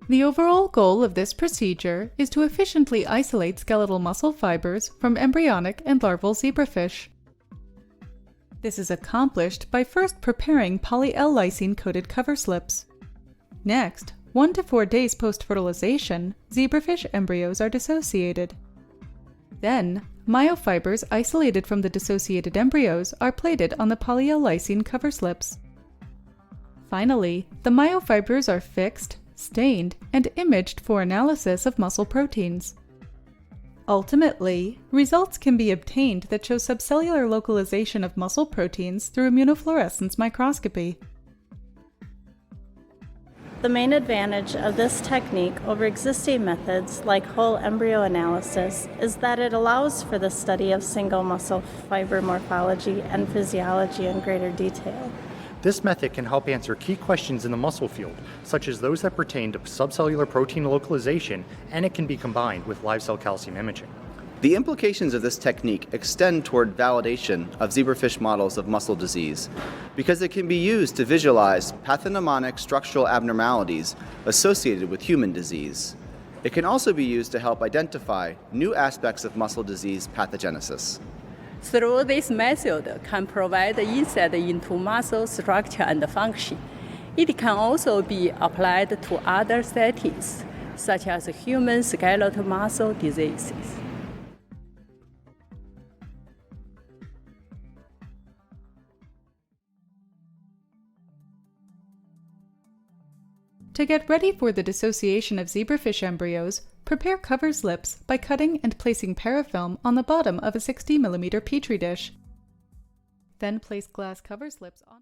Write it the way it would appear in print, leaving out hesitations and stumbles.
The overall goal of this procedure is to efficiently isolate skeletal muscle fibers from embryonic and larval zebrafish. This is accomplished by first preparing poly-L-lysine-coated cover slips. Next, 1 to 4 days post-fertilization, zebrafish embryos are dissociated. Then, myofibers isolated from the dissociated embryos are plated on the poly-L-lysine cover slips. Finally, the myofibers are fixed, stained, and imaged for analysis of muscle proteins. Ultimately, results can be obtained that show subcellular localization of muscle proteins through immunofluorescence microscopy. The main advantage of this technique over existing methods like whole embryo analysis is that it allows for the study of single muscle fiber morphology and physiology in greater detail. This method can help answer key questions in the muscle field, such as those that pertain to subcellular protein localization, and it can be combined with live cell calcium imaging. The implications of this technique extend toward validation of zebrafish models of muscle disease because it can be used to visualize pathognomonic structural abnormalities associated with human disease. It can also be used to help identify new aspects of muscle disease pathogenesis. Through this method can provide insight into muscle structure and function. It can also be applied to other settings, such as human skeletal muscle diseases. To get ready for the dissociation of zebrafish embryos, prepare cover slips by cutting and placing parafilm on the bottom of a 60 mm Petri dish. Then place glass cover slips on